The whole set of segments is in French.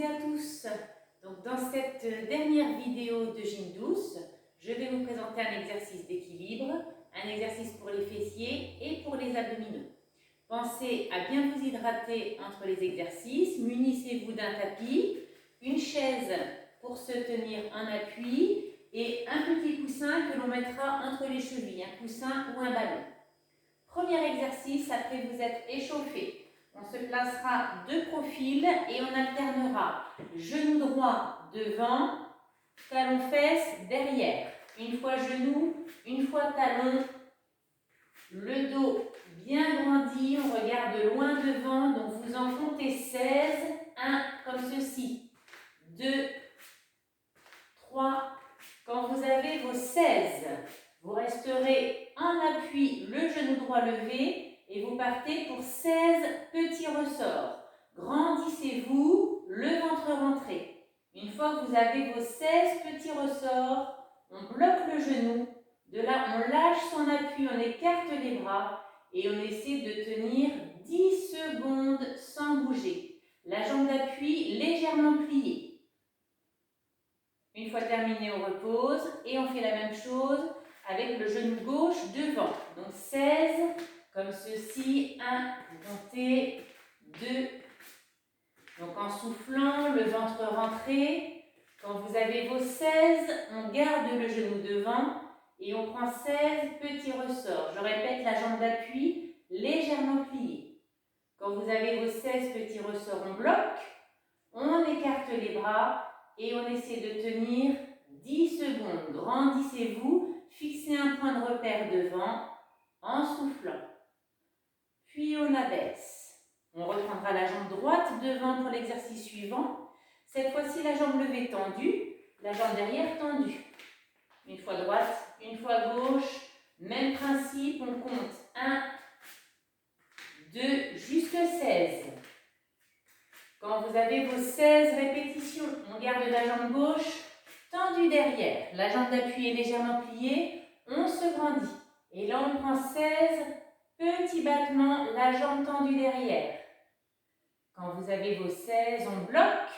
et à tous. Donc, dans cette dernière vidéo de gym douce, je vais vous présenter un exercice d'équilibre, un exercice pour les fessiers et pour les abdominaux. Pensez à bien vous hydrater entre les exercices, munissez-vous d'un tapis, une chaise pour se tenir en appui et un petit coussin que l'on mettra entre les chevilles, un coussin ou un ballon. Premier exercice, après vous être échauffé. On se placera de profil et on alternera genou droit devant, talon fesse derrière. Une fois genou, une fois talon, le dos bien grandi, on regarde loin devant, donc vous en comptez 16, 1 comme ceci, 2, 3, quand vous avez vos 16, vous resterez en appui, le genou droit levé, et vous partez pour 16 petits ressorts. Grandissez-vous, le ventre rentré. Une fois que vous avez vos 16 petits ressorts, on bloque le genou. De là, on lâche son appui, on écarte les bras et on essaie de tenir 10 secondes sans bouger. La jambe d'appui légèrement pliée. Une fois terminé, on repose et on fait la même chose avec le genou gauche devant. Donc 16, comme ceci, 1, vous comptez, 2. Donc en soufflant, le ventre rentré. Quand vous avez vos 16, on garde le genou devant et on prend 16 petits ressorts. Je répète, la jambe d'appui légèrement pliée. Quand vous avez vos 16 petits ressorts, on bloque, on écarte les bras et on essaie de tenir 10 secondes. Grandissez-vous, fixez un point de repère devant en soufflant. Puis on abaisse. On reprendra la jambe droite devant pour l'exercice suivant. Cette fois-ci, la jambe levée tendue, la jambe derrière tendue. Une fois droite, une fois gauche. Même principe, on compte 1, 2, jusque 16. Quand vous avez vos 16 répétitions, on garde la jambe gauche tendue derrière. La jambe d'appui est légèrement pliée, on se grandit. Et là, on prend 16 petits battements, la jambe tendue derrière. Quand vous avez vos 16, on bloque,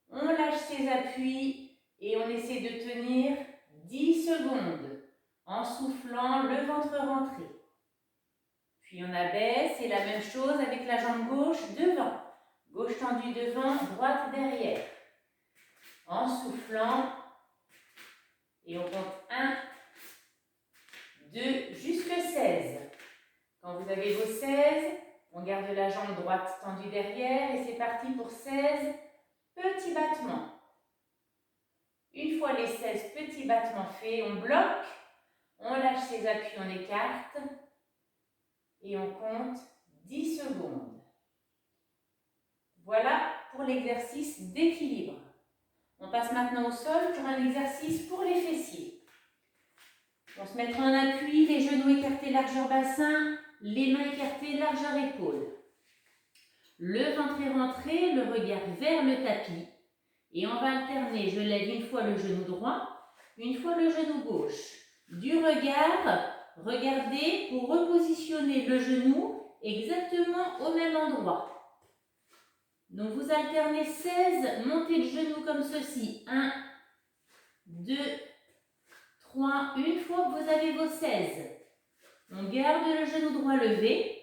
on lâche ses appuis et on essaie de tenir 10 secondes en soufflant, le ventre rentré. Puis on abaisse et la même chose avec la jambe gauche devant. Gauche tendue devant, droite derrière. En soufflant, et on compte 1, 2, jusque 16. Quand vous avez vos 16, on garde la jambe droite tendue derrière et c'est parti pour 16 petits battements. Une fois les 16 petits battements faits, on bloque, on lâche ses appuis, on écarte et on compte 10 secondes. Voilà pour l'exercice d'équilibre. On passe maintenant au sol pour un exercice pour les fessiers. On se mettra en appui, les genoux écartés largeur bassin, les mains écartées largeur épaule. Le ventre est rentré, le regard vers le tapis. Et on va alterner, je lève une fois le genou droit, une fois le genou gauche. Du regard, regardez pour repositionner le genou exactement au même endroit. Donc vous alternez 16, montez le genou comme ceci. 1, 2, 3. Une fois que vous avez vos 16, on garde le genou droit levé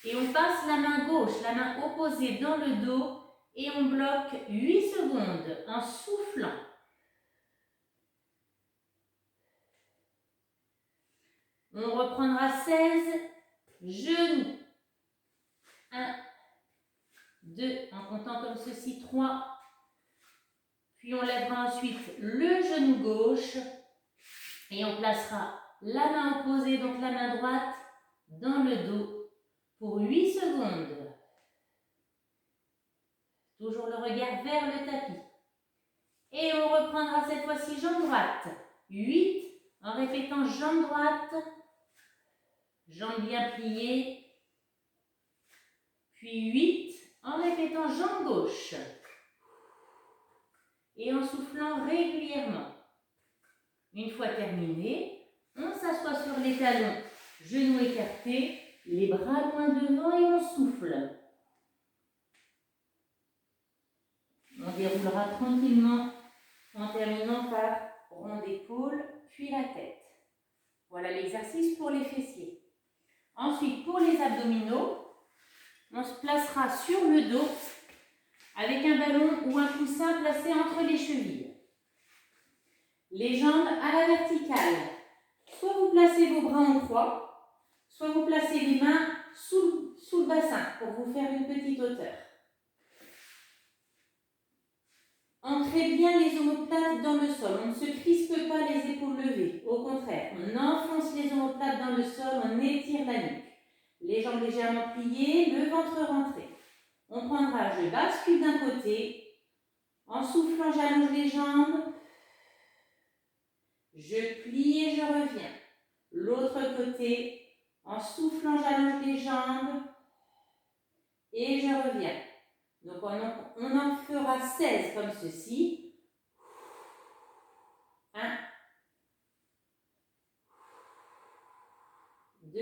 et on passe la main gauche, la main opposée dans le dos et on bloque 8 secondes en soufflant. On reprendra 16, genoux. 1, 2, en comptant comme ceci, 3. Puis on lèvera ensuite le genou gauche et on placera la main opposée, donc la main droite, dans le dos pour 8 secondes. Toujours le regard vers le tapis. Et on reprendra cette fois-ci jambe droite. 8, en répétant jambe droite, jambe bien pliée. Puis 8, en répétant jambe gauche. Et en soufflant régulièrement. Une fois terminé, on s'assoit sur les talons, genoux écartés, les bras loin devant et on souffle. se déroulera tranquillement en terminant par rond d'épaule, puis la tête. Voilà l'exercice pour les fessiers. Ensuite, pour les abdominaux, on se placera sur le dos avec un ballon ou un coussin placé entre les chevilles. Les jambes à la verticale. Soit vous placez vos bras en croix, soit vous placez les mains sous le bassin pour vous faire une petite hauteur. Ancrez bien les omoplates dans le sol. On ne se crispe pas les épaules levées. Au contraire, on enfonce les omoplates dans le sol, on étire la nuque. Les jambes légèrement pliées, le ventre rentré. On prendra, je bascule d'un côté. En soufflant, j'allonge les jambes. Je plie et je reviens. L'autre côté, en soufflant, j'allonge les jambes. Et je reviens. Donc on en fera 16 comme ceci. 1, 2.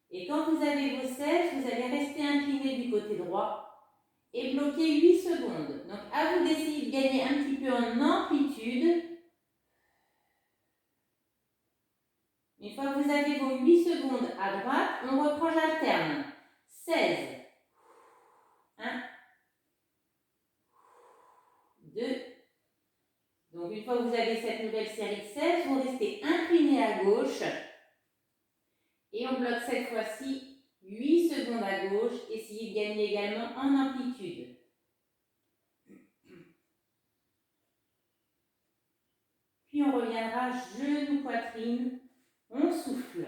Et quand vous avez vos 16, vous allez rester incliné du côté droit et bloquer 8 secondes. Donc à vous d'essayer de gagner un petit peu en amplitude. Une fois que vous avez vos 8 secondes à droite, on reprend, j'alterne. 16. 1, 2. Donc une fois que vous avez cette nouvelle série de 16, vous restez incliné à gauche. Et on bloque cette fois-ci 8 secondes à gauche. Essayez de gagner également en amplitude. Puis on reviendra genou, poitrine. On souffle.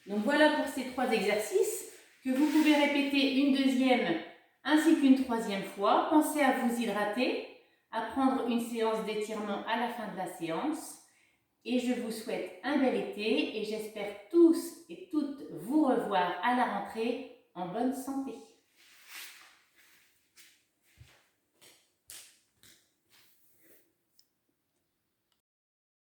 Donc voilà pour ces 3 exercices que vous pouvez répéter une deuxième ainsi qu'une troisième fois. Pensez à vous hydrater, à prendre une séance d'étirement à la fin de la séance. Et je vous souhaite un bel été et j'espère tous et toutes vous revoir à la rentrée en bonne santé.